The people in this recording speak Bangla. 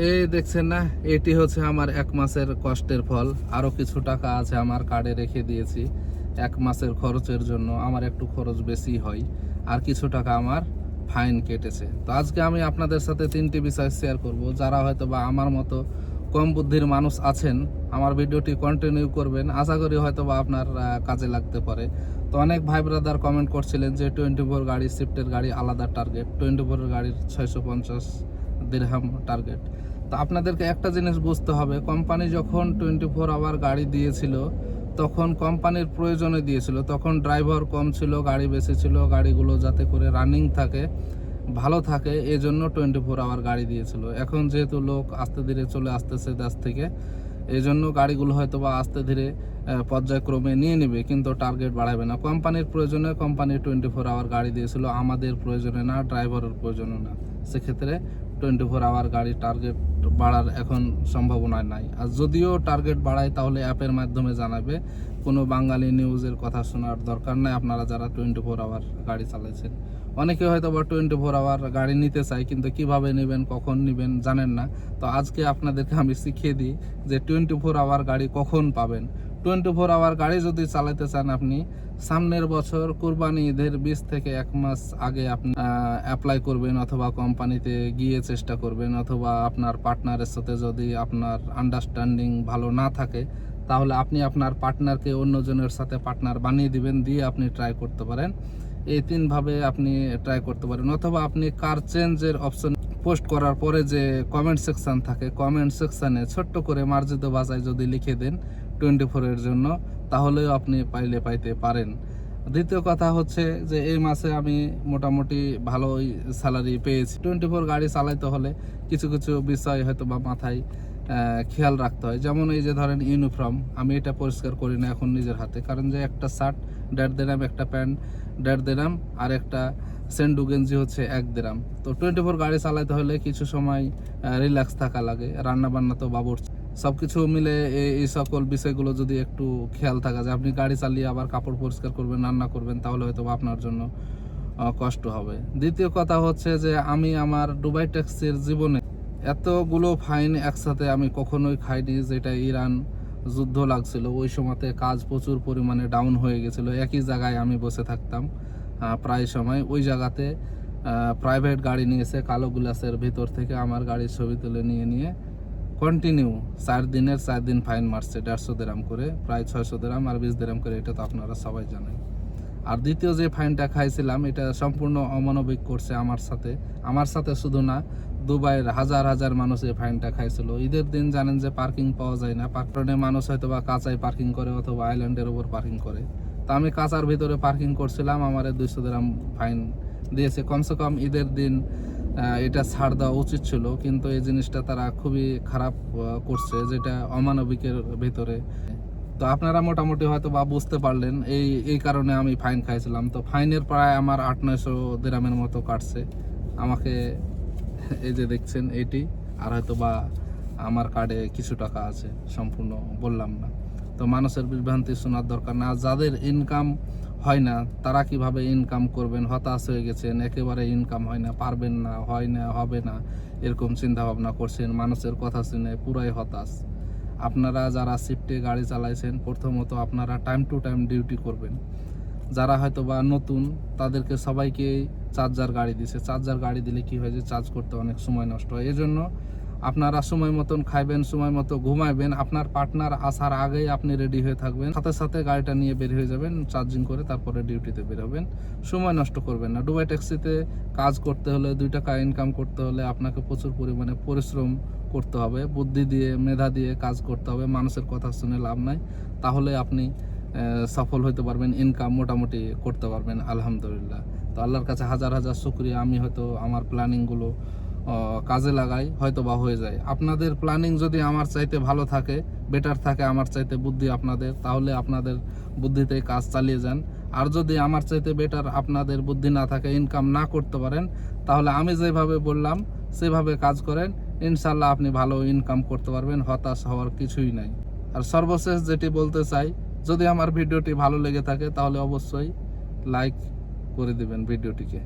এই দেখছেন না, এটি হচ্ছে আমার 1 মাসের কষ্টের ফল। আরো কিছু টাকা আছে আমার কার্ডে রেখে দিয়েছি 1 মাসের খরচের জন্য। আমার একটু খরচ বেশি হয়, আর কিছু টাকা আমার ফাইন কেটেছে। তো আজকে আমি আপনাদের সাথে 3টি বিষয় শেয়ার করব। যারা হয়তো বা আমার মতো কম বুদ্ধির মানুষ আছেন, আমার ভিডিওটি কন্টিনিউ করবেন। আশা করি হয়তো বা আপনার কাজে লাগতে পারে। তো অনেক ভাই ব্রাদার কমেন্ট করছিলেন যে 24 গাড়ি, শিফটের গাড়ি আলাদা টার্গেট, 24 গাড়ির 650 দিরহাম টার্গেট। তো আপনাদেরকে একটা জিনিস বুঝতে হবে, কোম্পানি যখন 24 আওয়ার গাড়ি দিয়েছিল তখন কোম্পানির প্রয়োজনে দিয়েছিল। তখন ড্রাইভার কম ছিল, গাড়ি বেশি ছিল, গাড়িগুলো যাতে করে রানিং থাকে, ভালো থাকে, এই জন্য 24 আওয়ার গাড়ি দিয়েছিল। এখন যেহেতু লোক আস্তে ধীরে চলে আসতেছে দেশ থেকে, এই জন্য গাড়িগুলো হয়তো বা আস্তে ধীরে পর্যায়ক্রমে নিয়ে নেবে, কিন্তু টার্গেট বাড়াবে না। কোম্পানির প্রয়োজনে কোম্পানি 24 আওয়ার গাড়ি দিয়েছিল, আমাদের প্রয়োজনে না, ড্রাইভারের প্রয়োজনে না। সেক্ষেত্রে 24 আওয়ার গাড়ি টার্গেট বাড়ার এখন সম্ভাবনা নাই। আর যদিও টার্গেট বাড়ায় তাহলে অ্যাপের মাধ্যমে জানাবে। কোনো বাঙালি নিউজের কথা শোনার দরকার নাই আপনারা যারা 24 আওয়ার গাড়ি চালাচ্ছেন। অনেকে হয়তো বা 24 আওয়ার গাড়ি নিতে চায়, কিন্তু কিভাবে নেবেন, কখন নেবেন জানেন না। তো আজকে আপনাদেরকে আমি শিখিয়ে দিই যে 24 আওয়ার গাড়ি কখন পাবেন। 24 আওয়ার গাড়ি যদি চালাতে চান আপনি, সামনের বছর কুরবানি ঈদের 20 থেকে 1 মাস আগে আপনি অ্যাপ্লাই করবেন, অথবা কোম্পানিতে গিয়ে চেষ্টা করবেন, অথবা আপনার পার্টনারের সাথে যদি আপনার আন্ডারস্ট্যান্ডিং ভালো না থাকে তাহলে আপনি আপনার পার্টনারকে অন্যজনের সাথে পার্টনার বানিয়ে দিবেন, দিয়ে আপনি ট্রাই করতে পারেন। এই 3ভাবে আপনি ট্রাই করতে পারেন। অথবা আপনি কার চেঞ্জের অপশন পোস্ট করার পরে যে কমেন্ট সেকশন থাকে, কমেন্ট সেকশানে ছোট্ট করে মার্জিত ভাষায় যদি লিখে দেন 24 এর জন্য, তাহলেও আপনি পাইতে পারেন। দ্বিতীয় কথা হচ্ছে যে এই মাসে আমি মোটামুটি ভালোই স্যালারি পেয়েছি। 24 গাড়ি চালাইতে হলে কিছু কিছু বিষয় হয়তো বা মাথায় খেয়াল রাখতে হয়। যেমন এই যে ধরেন ইউনিফর্ম, আমি এটা পরিষ্কার করি না এখন নিজের হাতে, কারণ যে একটা শার্ট 1.5 দিরাম, একটা প্যান্ট 1.5 দিরাম, আর একটা সেন্ডু গেঞ্জি হচ্ছে 1 দিরাম। তো 24 গাড়ি চালাইতে হলে কিছু সময় রিল্যাক্স থাকা লাগে, রান্না বান্না তো বাবুর্চি, সব কিছু মিলে এই সকল বিষয়গুলো যদি একটু খেয়াল থাকা যায়, আপনি গাড়ি চালিয়ে আবার কাপড় পরিষ্কার করবেন, রান্না করবেন, তাহলে হয়তো আপনার জন্য কষ্ট হবে। দ্বিতীয় কথা হচ্ছে যে আমি আমার দুবাই ট্যাক্সির জীবনে এতগুলো ফাইন একসাথে আমি কখনোই খাইনি। যেটা ইরান যুদ্ধ লাগছিল ওই সময়তে কাজ প্রচুর পরিমাণে ডাউন হয়ে গেছিলো, একই জায়গায় আমি বসে থাকতাম প্রায় সময়। ওই জায়গাতে প্রাইভেট গাড়ি নিয়েছে, কালো গ্লাসের ভিতর থেকে আমার গাড়ির ছবি তুলে নিয়ে কন্টিনিউ 4 দিনের 4 দিন ফাইন মারছে, 150 দিরাম করে, প্রায় 600 দিরাম আর 20 দিরাম করে। এটা তো আপনারা সবাই জানেন। আর দ্বিতীয় যে ফাইনটা খাইছিলাম, এটা সম্পূর্ণ অমানবিক করছে আমার সাথে শুধু না, দুবাইয়ের হাজার হাজার মানুষ এই ফাইনটা খাইছিল। ঈদের দিন জানেন যে পার্কিং পাওয়া যায় না, কারণে মানুষ হয়তো বা কাঁচায় পার্কিং করে অথবা আইল্যান্ডের উপর পার্কিং করে। তো আমি কাঁচার ভিতরে পার্কিং করছিলাম, আমার 200 দিরাম ফাইন দিয়েছে। কমসে কম ঈদের দিন এটা ছাড় দেওয়া উচিত ছিল, কিন্তু এই জিনিসটা তারা খুবই খারাপ করছে, যেটা অমানবিকের ভিতরে। তো আপনারা মোটামুটি হয়তো বা বুঝতে পারলেন এই কারণে আমি ফাইন খাইছিলাম। তো ফাইনের প্রায় আমার 800-900 দিরামের মতো কাটছে আমাকে। এই যে দেখছেন এটি, আর হয়তো বা আমার কার্ডে কিছু টাকা আছে, সম্পূর্ণ বললাম না। তো মানুষের বিভ্রান্তি শোনার দরকার না। যাদের ইনকাম হয় না তারা কিভাবে ইনকাম করবেন, হতাশ হয়ে গেছেন, একেবারে ইনকাম হয় না, পারবেন না, হয় না, হবে না, এরকম চিন্তা ভাবনা করছেন, মানুষের কথা শুনে পুরাই হতাশ। আপনারা যারা শিফটে গাড়ি চালাইছেন, প্রথমত আপনারা টাইম টু টাইম ডিউটি করবেন। যারা হয়তো বা নতুন তাদেরকে সবাইকে চার্জার গাড়ি দিছে, চার্জার গাড়ি দিলে কি হয় যে চার্জ করতে অনেক সময় নষ্ট হয়। এই জন্য আপনারা সময় মতন খাইবেন, সময় মতো ঘুমাইবেন, আপনার পার্টনার আসার আগেই আপনি রেডি হয়ে থাকবেন, সাথে সাথে গাড়িটা নিয়ে বের হয়ে যাবেন, চার্জিং করে তারপরে ডিউটিতে বের হবেন। সময় নষ্ট করবেন না। দুবাই ট্যাক্সিতে কাজ করতে হলে, 2 টাকা ইনকাম করতে হলে আপনাকে প্রচুর পরিমাণে পরিশ্রম করতে হবে, বুদ্ধি দিয়ে, মেধা দিয়ে কাজ করতে হবে, মানুষের কথা শুনে লাভ নাই। তাহলে আপনি সফল হতে পারবেন, ইনকাম মোটামুটি করতে পারবেন, আলহামদুলিল্লাহ। তো আল্লাহর কাছে হাজার হাজার শুকরিয়া, আমি হয়তো আমার প্ল্যানিংগুলো কাজে লাগাই, হয়তো বা হয়ে যায়। আপনাদের প্ল্যানিং যদি আমার চাইতে ভালো থাকে, বেটার থাকে, আমার চাইতে বুদ্ধি আপনাদের, তাহলে আপনাদের বুদ্ধিতে কাজ চালিয়ে যান। আর যদি আমার চাইতে বেটার আপনাদের বুদ্ধি না থাকে, ইনকাম না করতে পারেন, তাহলে আমি যেভাবে বললাম সেভাবে কাজ করেন, ইনশাল্লাহ আপনি ভালো ইনকাম করতে পারবেন, হতাশ হওয়ার কিছুই নাই। আর সর্বশেষ যেটি বলতে চাই, যদি আমার ভিডিওটি ভালো লেগে থাকে তাহলে অবশ্যই লাইক করে দিবেন ভিডিওটিকে।